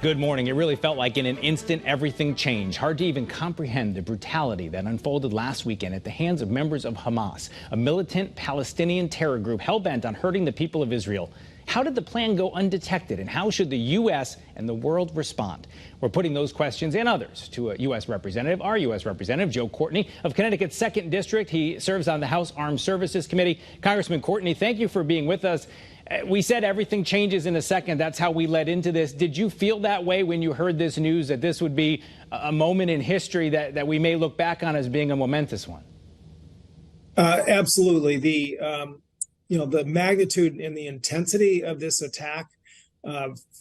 Good morning. It really felt like in an instant everything changed. Hard to even comprehend the brutality that unfolded last weekend at the hands of members of Hamas, a militant Palestinian terror group hell-bent on hurting the people of Israel. How did the plan go undetected, and how should the U.S. and the world respond? We're putting those questions and others to a U.S. representative, our U.S. representative, Joe Courtney of Connecticut's 2nd District. He serves on the House Armed Services Committee. Congressman Courtney, thank you for being with us. We said everything changes in a second. That's how we led into this. Did you feel that way when you heard this news, that this would be a moment in history that we may look back on as being a momentous one? Absolutely. The magnitude and the intensity of this attack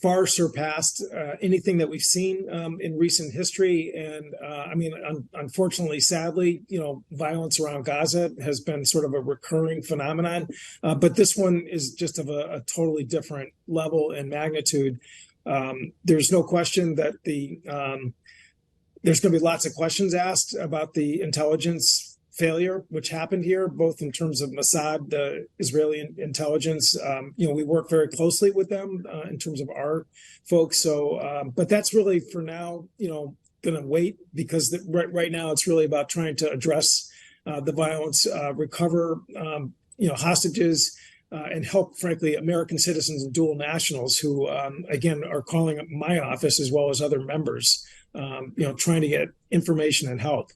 far surpassed anything that we've seen in recent history. And unfortunately, sadly, violence around Gaza has been sort of a recurring phenomenon. But this one is just of a totally different level and magnitude. There's no question that there's going to be lots of questions asked about the intelligence failure which happened here, both in terms of Mossad, the Israeli intelligence. We work very closely with them in terms of our folks. So, but that's really for now, going to wait, because right now it's really about trying to address the violence, recover, hostages, and help, frankly, American citizens and dual nationals who, again, are calling my office as well as other members, trying to get information and help.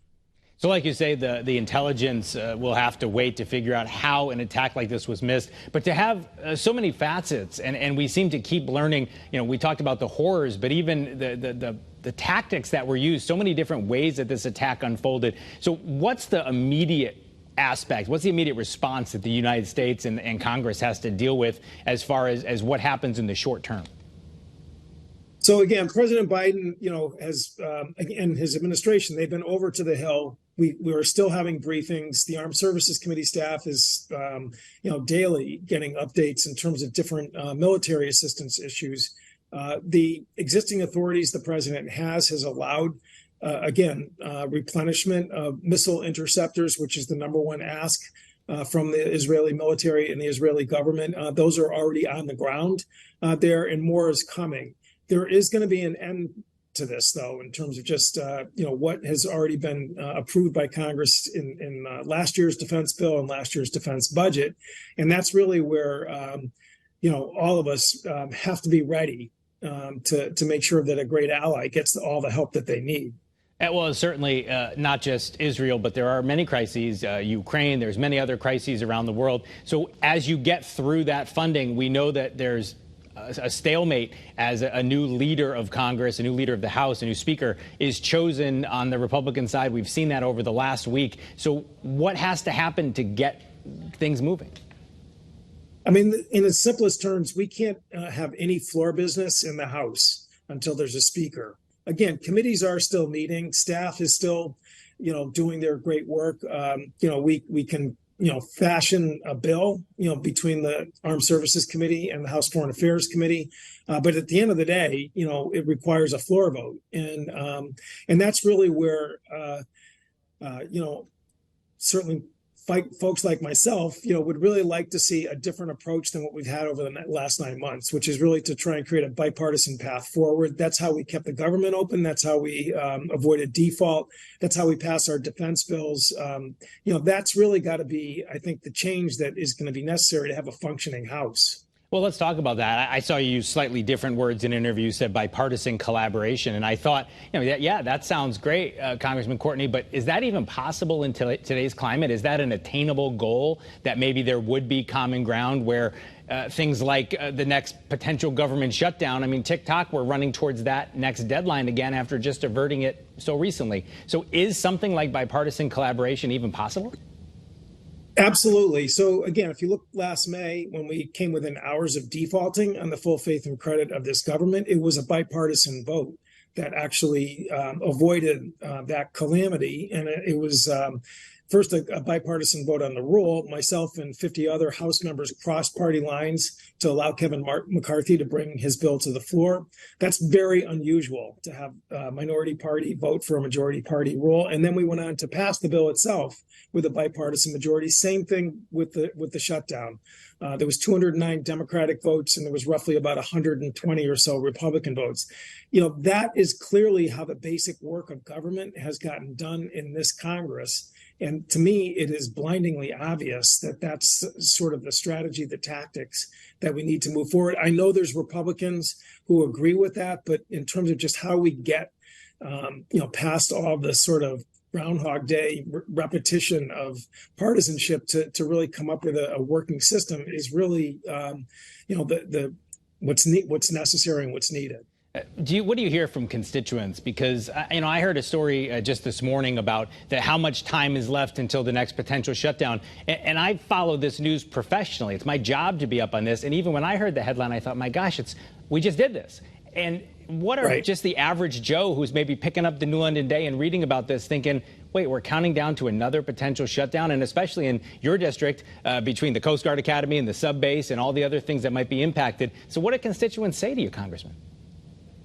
So like you say, the intelligence will have to wait to figure out how an attack like this was missed. But to have so many facets, and we seem to keep learning, we talked about the horrors, but even the tactics that were used, so many different ways that this attack unfolded. So what's the immediate aspect? What's the immediate response that the United States and Congress has to deal with as far as what happens in the short term? So again, President Biden, has, and his administration, they've been over to the Hill. We are still having briefings. The Armed Services Committee staff is, daily getting updates in terms of different military assistance issues. The existing authorities the president has allowed, replenishment of missile interceptors, which is the #1 ask from the Israeli military and the Israeli government. Those are already on the ground there, and more is coming. There is going to be an end to this, though, in terms of just, what has already been approved by Congress in last year's defense bill and last year's defense budget. And that's really where, all of us have to be ready to make sure that a great ally gets all the help that they need. Well, certainly not just Israel, but there are many crises, Ukraine, there's many other crises around the world. So as you get through that funding, we know that there's a stalemate as a new leader of Congress, a new leader of the House, a new speaker is chosen on the Republican side. We've seen that over the last week. So what has to happen to get things moving? In the simplest terms, we can't have any floor business in the House until there's a speaker. Again, committees are still meeting. Staff is still, doing their great work. We can fashion a bill, between the Armed Services Committee and the House Foreign Affairs Committee. But at the end of the day, it requires a floor vote. And that's really where, certainly folks like myself, would really like to see a different approach than what we've had over the last 9 months, which is really to try and create a bipartisan path forward. That's how we kept the government open. That's how we avoided default. That's how we pass our defense bills. That's really got to be, I think, the change that is going to be necessary to have a functioning House. Well, let's talk about that. I saw you use slightly different words in interviews, said bipartisan collaboration. And I thought, that sounds great, Congressman Courtney, but is that even possible in today's climate? Is that an attainable goal, that maybe there would be common ground where things like the next potential government shutdown? TikTok, we're running towards that next deadline again after just averting it so recently. So is something like bipartisan collaboration even possible? Absolutely. So again, if you look last May, when we came within hours of defaulting on the full faith and credit of this government, it was a bipartisan vote that actually avoided that calamity. And it was first a bipartisan vote on the rule. Myself and 50 other House members crossed party lines to allow Kevin McCarthy to bring his bill to the floor. That's very unusual to have a minority party vote for a majority party rule. And then we went on to pass the bill itself with a bipartisan majority. Same thing with the shutdown. There was 209 Democratic votes, and there was roughly about 120 or so Republican votes. That is clearly how the basic work of government has gotten done in this Congress. And to me, it is blindingly obvious that that's sort of the strategy, the tactics that we need to move forward. I know there's Republicans who agree with that, but in terms of just how we get, past all the sort of Groundhog Day repetition of partisanship to really come up with a working system is really, what's necessary and what's needed. What do you hear from constituents? Because, I heard a story just this morning about how much time is left until the next potential shutdown. And I follow this news professionally. It's my job to be up on this. And even when I heard the headline, I thought, my gosh, we just did this. And what are just the average Joe who's maybe picking up the New London Day and reading about this thinking, wait, we're counting down to another potential shutdown? And especially in your district, between the Coast Guard Academy and the sub base and all the other things that might be impacted. So what do constituents say to you, Congressman?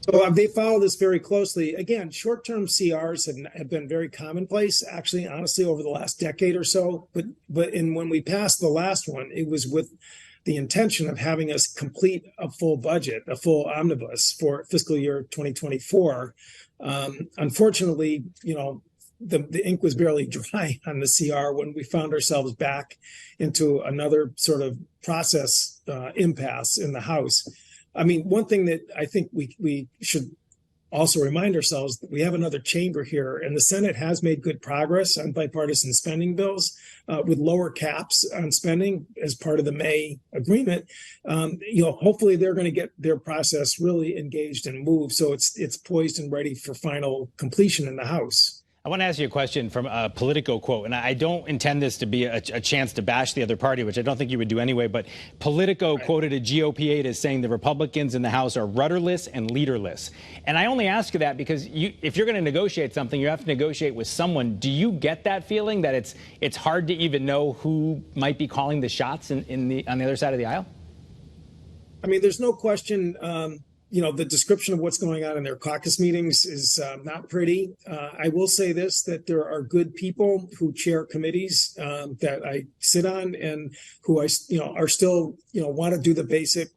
So they follow this very closely. Again, short-term CRs have been very commonplace, actually, honestly, over the last decade or so. But when we passed the last one, it was with the intention of having us complete a full budget, a full omnibus for fiscal year 2024. Unfortunately, the ink was barely dry on the CR when we found ourselves back into another sort of process impasse in the House. I mean, one thing that I think we should also remind ourselves that we have another chamber here, and the Senate has made good progress on bipartisan spending bills with lower caps on spending as part of the May agreement. Hopefully they're going to get their process really engaged and moved so it's poised and ready for final completion in the House. I want to ask you a question from a Politico quote, and I don't intend this to be a chance to bash the other party, which I don't think you would do anyway, but Politico quoted a GOP aide as saying the Republicans in the House are rudderless and leaderless. And I only ask you that because if you're going to negotiate something, you have to negotiate with someone. Do you get that feeling that it's hard to even know who might be calling the shots on the other side of the aisle? I mean, there's no question. The description of what's going on in their caucus meetings is not pretty. I will say this, that there are good people who chair committees that I sit on and who are still, want to do the basic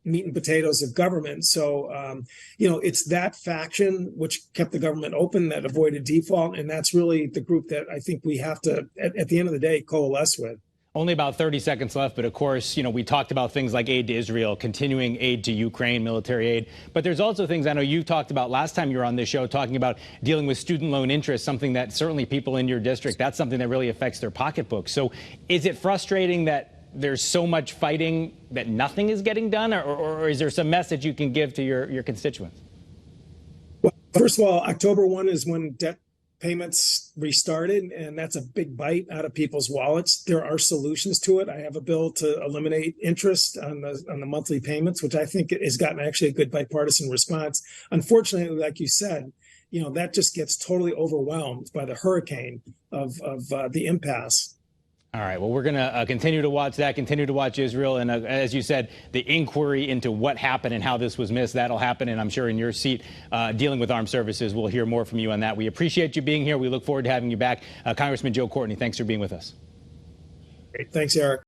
meat and potatoes of government. So, it's that faction which kept the government open, that avoided default. And that's really the group that I think we have to, at the end of the day, coalesce with. Only about 30 seconds left, but of course, we talked about things like aid to Israel, continuing aid to Ukraine, military aid. But there's also things I know you talked about last time you were on this show, talking about dealing with student loan interest, something that certainly people in your district, that's something that really affects their pocketbook. So is it frustrating that there's so much fighting that nothing is getting done, or is there some message you can give to your constituents? Well, first of all, October 1 is when debt payments restarted, and that's a big bite out of people's wallets. There are solutions to it. I have a bill to eliminate interest on the monthly payments, which I think has gotten actually a good bipartisan response. Unfortunately, like you said, that just gets totally overwhelmed by the hurricane of the impasse. All right. Well, we're going to continue to watch that, continue to watch Israel. And as you said, the inquiry into what happened and how this was missed, that'll happen. And I'm sure in your seat dealing with armed services, we'll hear more from you on that. We appreciate you being here. We look forward to having you back. Congressman Joe Courtney, thanks for being with us. Great. Thanks, Eric.